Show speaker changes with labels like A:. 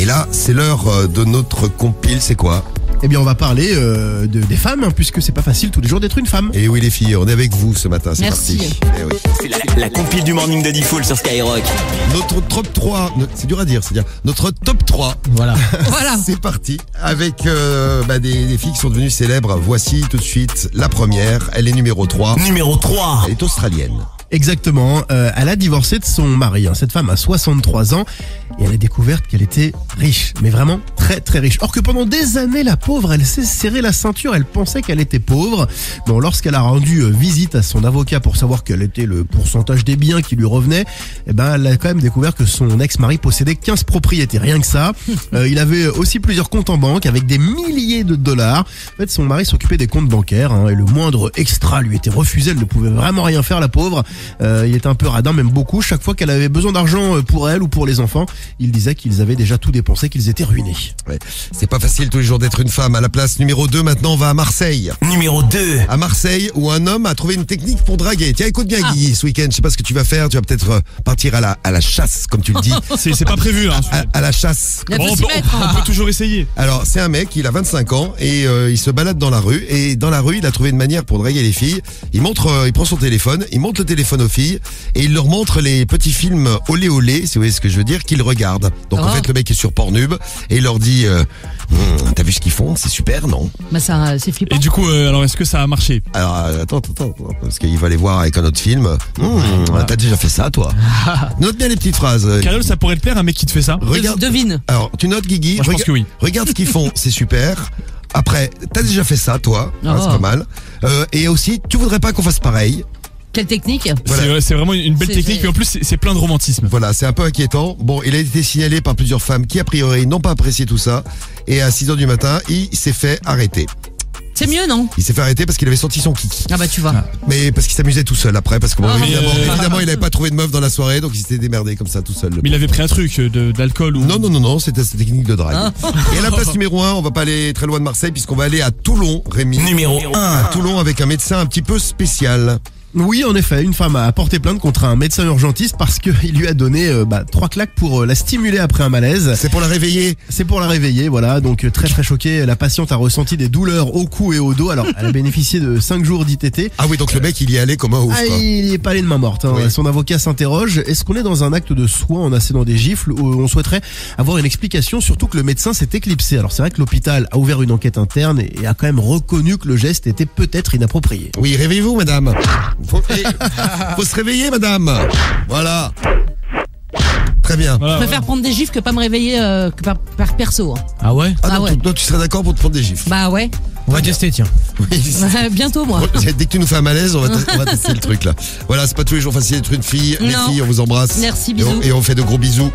A: Et là, c'est l'heure de notre compile, c'est quoi ?
B: Eh bien, on va parler des femmes, puisque c'est pas facile tous les jours d'être une femme.
A: Et oui les filles, on est avec vous ce matin, c'est
C: Merci.
A: parti. Eh oui.
D: C'est la compile du morning de Diffoul sur Skyrock.
A: Notre top 3, c'est dur à dire, c'est-à-dire notre top 3.
B: Voilà.
C: Voilà.
A: C'est parti avec des filles qui sont devenues célèbres. Voici tout de suite la première, elle est numéro 3.
D: Numéro 3.
A: Elle est australienne.
B: Exactement. Elle a divorcé de son mari. Cette femme a 63 ans et elle a découvert qu'elle était riche, mais vraiment très très riche. Or que pendant des années, la pauvre, elle s'est serré la ceinture. Elle pensait qu'elle était pauvre. Bon, lorsqu'elle a rendu visite à son avocat pour savoir quel était le pourcentage des biens qui lui revenait, eh ben, elle a quand même découvert que son ex-mari possédait 15 propriétés. Rien que ça. Il avait aussi plusieurs comptes en banque avec des milliers de dollars. En fait, son mari s'occupait des comptes bancaires et le moindre extra lui était refusé. Elle ne pouvait vraiment rien faire, la pauvre. Il était un peu radin, même beaucoup. Chaque fois qu'elle avait besoin d'argent pour elle ou pour les enfants, il disait qu'ils avaient déjà tout dépensé, qu'ils étaient ruinés.
A: Ouais. C'est pas facile tous les jours d'être une femme. À la place numéro 2, maintenant on va à Marseille.
D: Numéro 2.
A: À Marseille, où un homme a trouvé une technique pour draguer. Tiens, écoute bien Guigui, ce week-end, je sais pas ce que tu vas faire. Tu vas peut-être partir à la chasse, comme tu le dis.
E: C'est pas prévu, hein.
A: À la chasse.
C: Il
E: Bon,
C: faut
E: on,
C: s'y
E: peut,
C: mettre.
E: on peut toujours essayer.
A: Alors, c'est un mec, il a 25 ans et il se balade dans la rue. Et dans la rue, il a trouvé une manière pour draguer les filles. Il prend son téléphone, il montre le téléphone aux filles et il leur montre les petits films olé olé, si vous voyez ce que je veux dire, qu'ils regardent. Donc en fait, le mec est sur Pornhub et il leur dit t'as vu ce qu'ils font? C'est super, non?
C: Bah ça, c'est flippant.
E: Et du coup, alors est-ce que ça a marché?
A: Alors attends, parce qu'il va aller voir avec un autre film. T'as déjà fait ça, toi? Note bien les petites phrases.
E: Carole, ça pourrait te plaire un mec qui te fait ça?
A: Regarde.
C: Devine.
A: Alors, tu notes, Guigui?
E: Moi, je pense que oui.
A: Regarde ce qu'ils font, c'est super. Après, t'as déjà fait ça, toi?
C: Oh.
A: C'est pas mal. Et aussi, tu voudrais pas qu'on fasse pareil?
C: Quelle technique?
A: Voilà.
E: C'est vraiment une belle
C: C'est
E: technique,
C: vrai.
E: et en plus, c'est plein de romantisme.
A: Voilà, c'est un peu inquiétant. Bon, il a été signalé par plusieurs femmes qui, a priori, n'ont pas apprécié tout ça. Et à 6h du matin, il s'est fait arrêter.
C: C'est mieux, non?
A: Il s'est fait arrêter parce qu'il avait sorti son kiki.
C: Ah bah tu vois.
A: Mais parce qu'il s'amusait tout seul après, parce que bon,
C: Ah.
A: évidemment, il avait pas trouvé de meuf dans la soirée, donc il s'était démerdé comme ça tout seul.
E: Mais il avait pris un truc d'alcool ou...
A: Non, c'était cette technique de drague. Et à la place numéro 1, on va pas aller très loin de Marseille, puisqu'on va aller à Toulon, Rémi.
D: Numéro 1.
A: À Toulon avec un médecin un petit peu spécial.
B: Oui, en effet, une femme a porté plainte contre un médecin urgentiste parce qu'il lui a donné 3 claques pour la stimuler après un malaise.
A: C'est pour la réveiller.
B: C'est pour la réveiller, voilà. Donc très très choquée, la patiente a ressenti des douleurs au cou et au dos. Alors, elle a bénéficié de 5 jours d'ITT.
A: Ah oui, donc le mec, il y est allé comme un ouf, quoi.
B: Il n'y est pas allé de main morte.
A: Oui.
B: Son avocat s'interroge. Est-ce qu'on est dans un acte de soin en assénant des gifles ou on souhaiterait avoir une explication, surtout que le médecin s'est éclipsé. Alors c'est vrai que l'hôpital a ouvert une enquête interne et a quand même reconnu que le geste était peut-être inapproprié.
A: Oui, réveillez-vous, madame. Faut se réveiller, madame. Voilà. Très bien.
E: Voilà,
C: Je préfère prendre des gifles que pas me réveiller que par perso. Hein.
F: Ah ouais?
A: Ah
C: Ah
A: non,
C: ouais.
A: toi, tu serais d'accord pour te prendre des gifles.
C: Bah ouais.
F: On va tester, tiens.
A: Oui,
C: Bientôt moi.
A: dès que tu nous fais un malaise, on va tester le truc là. Voilà, c'est pas tous les jours facile d'être une fille. Les
C: Non.
A: filles, on vous embrasse.
C: Merci,
A: Et on
C: bisous.
A: fait de gros bisous.